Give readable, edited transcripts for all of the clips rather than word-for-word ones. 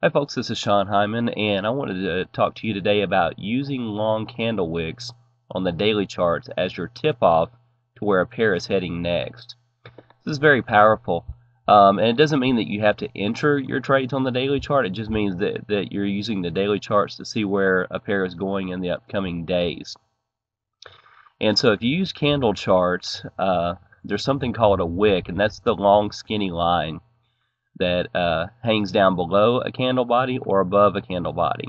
Hi folks, this is Hyman, and I wanted to talk to you today about using long candle wicks on the daily charts as your tip-off to where a pair is heading next. This is very powerful, and it doesn't mean that you have to enter your trades on the daily chart. It just means that you're using the daily charts to see where a pair is going in the upcoming days. And so if you use candle charts, there's something called a wick, and that's the long skinny line that hangs down below a candle body or above a candle body.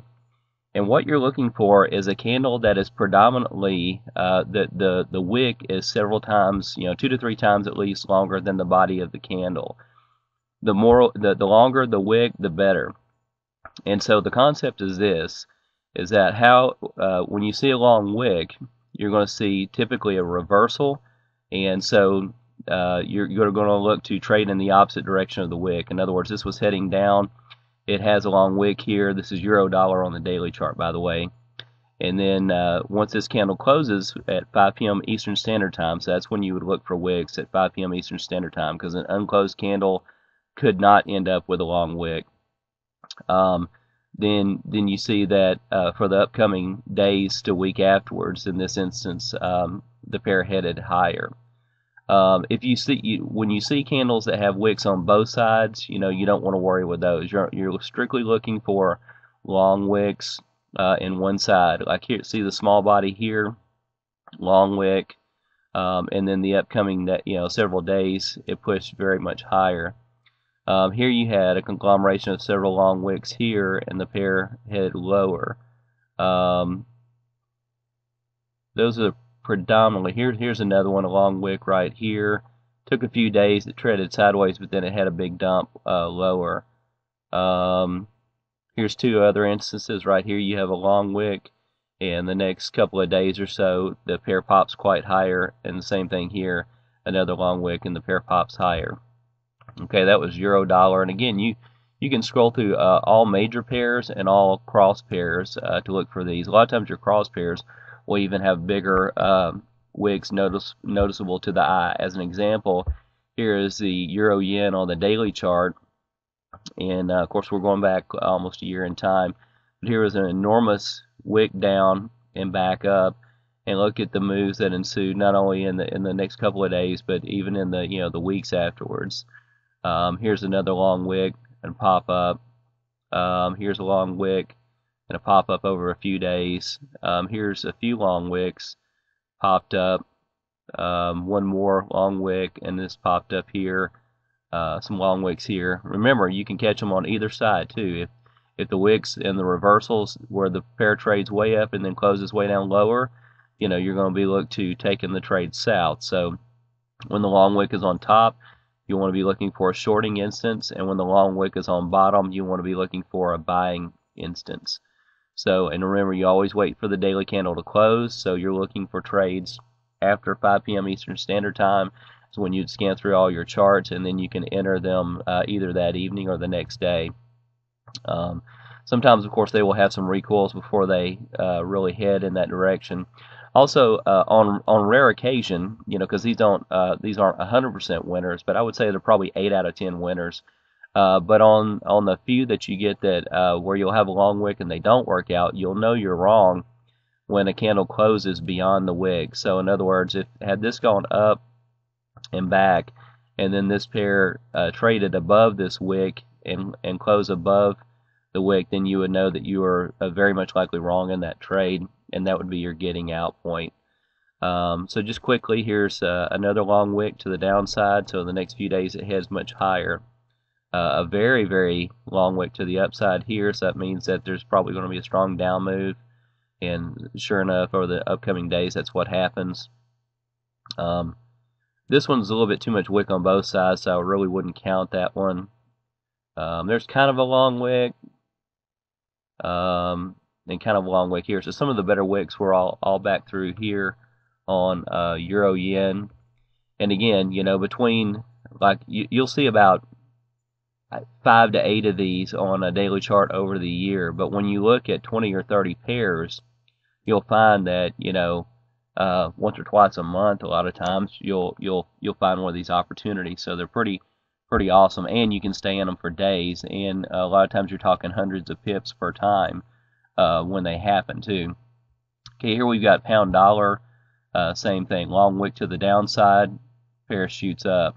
And what you're looking for is a candle that is predominantly the wick is several times, 2 to 3 times at least longer than the body of the candle. The longer the wick, the better. And so the concept is this: is that when you see a long wick, you're going to see typically a reversal, and so you're going to look to trade in the opposite direction of the wick. In other words, this was heading down. It has a long wick here. This is euro dollar on the daily chart, by the way. And then once this candle closes at 5 p.m. Eastern Standard Time, so that's when you would look for wicks at 5 p.m. Eastern Standard Time, because an unclosed candle could not end up with a long wick. Then you see that for the upcoming days to week afterwards, in this instance, the pair headed higher. If you see when you see candles that have wicks on both sides, you don't want to worry with those. You're strictly looking for long wicks in one side. Like here, see the small body here, long wick, and then the upcoming several days it pushed very much higher. Here you had a conglomeration of several long wicks here, and the pair headed lower. Those are predominantly here's another one, a long wick right here. Took a few days, it treaded sideways, but then it had a big dump lower. Here's two other instances. Right here you have a long wick, and the next couple of days or so the pair pops quite higher, and the same thing here, another long wick and the pair pops higher. Okay, that was euro dollar, and again you can scroll through all major pairs and all cross pairs to look for these. A lot of times your cross pairs will even have bigger wicks noticeable to the eye. As an example, here is the euro yen on the daily chart, and of course we're going back almost a year in time. But here is an enormous wick down and back up, and look at the moves that ensued, not only in the next couple of days, but even in the weeks afterwards. Here's another long wick and pop up. Here's a long wick and a pop up over a few days. Here's a few long wicks popped up. One more long wick, and this popped up here. Some long wicks here. Remember, you can catch them on either side too. If the wicks and the reversals where the pair trades way up and then closes way down lower, you're going to be looked to taking the trade south. So when the long wick is on top, you want to be looking for a shorting instance, and when the long wick is on bottom, you want to be looking for a buying instance. So, and remember, you always wait for the daily candle to close, so you're looking for trades after 5 p.m. Eastern Standard Time. So when you scan through all your charts, and then you can enter them either that evening or the next day. Sometimes, of course, they will have some recoils before they really head in that direction. Also, on rare occasion, because these aren't 100% winners, but I would say they're probably 8 out of 10 winners. But on the few that you get that where you'll have a long wick and they don't work out, you'll know you're wrong when a candle closes beyond the wick. So in other words, had this gone up and back, and then this pair traded above this wick and closed above the wick, then you would know that you are very much likely wrong in that trade, and that would be your getting out point. So just quickly, here's another long wick to the downside, so the next few days it heads much higher. A very, very long wick to the upside here, so that means that there's probably going to be a strong down move, and sure enough, over the upcoming days, that's what happens. This one's a little bit too much wick on both sides, so I really wouldn't count that one. There's kind of a long wick, and kind of a long wick here. So some of the better wicks were all back through here on euro yen. And again, between, like, you'll see about 5 to 8 of these on a daily chart over the year. But when you look at 20 or 30 pairs, you'll find that once or twice a month, a lot of times you'll find one of these opportunities. So they're pretty pretty awesome, and you can stay in them for days, and a lot of times you're talking hundreds of pips per time when they happen too. Okay, here we've got pound dollar, same thing, long wick to the downside, pair shoots up.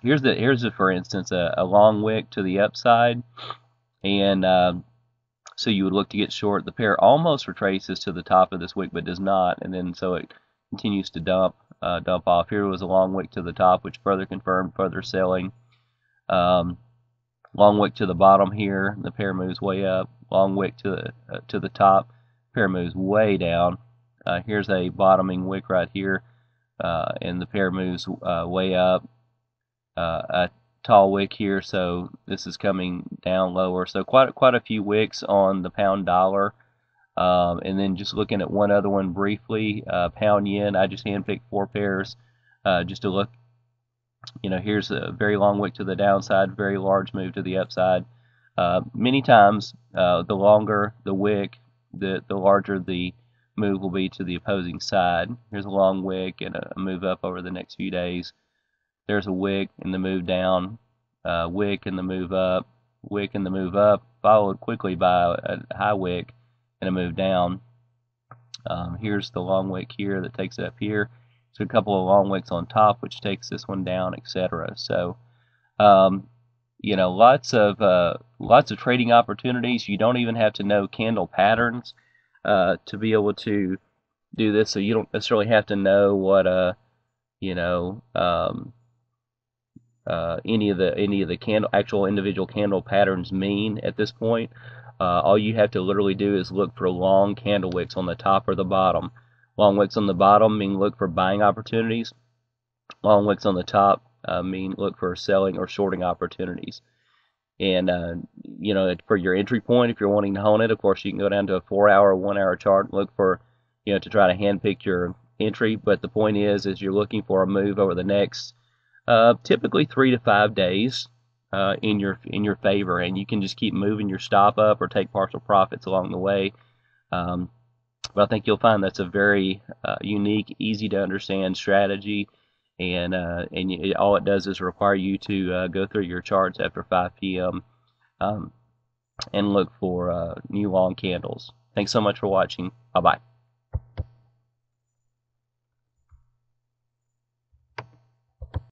Here's for instance a long wick to the upside, and so you would look to get short. The pair almost retraces to the top of this wick, but does not, and then so it continues to dump off. Here was a long wick to the top, which further confirmed further selling. Long wick to the bottom here, the pair moves way up. Long wick to the top, pair moves way down. Here's a bottoming wick right here, and the pair moves way up. A tall wick here, so this is coming down lower. So quite a few wicks on the pound dollar. And then just looking at one other one briefly, pound yen. I just handpicked 4 pairs just to look. Here's a very long wick to the downside, very large move to the upside. Many times, the longer the wick, the larger the move will be to the opposing side. Here's a long wick and a move up over the next few days. There's a wick and the move down, wick and the move up, wick and the move up, followed quickly by a high wick and a move down. Here's the long wick here that takes it up here. So a couple of long wicks on top, which takes this one down, etc. So, lots of trading opportunities. You don't even have to know candle patterns to be able to do this. So you don't necessarily have to know what any of the actual individual candle patterns mean at this point. All you have to literally do is look for long candle wicks on the top or the bottom. Long wicks on the bottom mean look for buying opportunities. Long wicks on the top mean look for selling or shorting opportunities. And for your entry point, if you're wanting to hone it, of course you can go down to a 4-hour, 1-hour chart and look for, to try to handpick your entry. But the point is you're looking for a move over the next typically 3 to 5 days in your favor, and you can just keep moving your stop up or take partial profits along the way. But I think you'll find that's a very unique, easy to understand strategy, and all it does is require you to go through your charts after 5 p.m. And look for new long candles. Thanks so much for watching. Bye bye.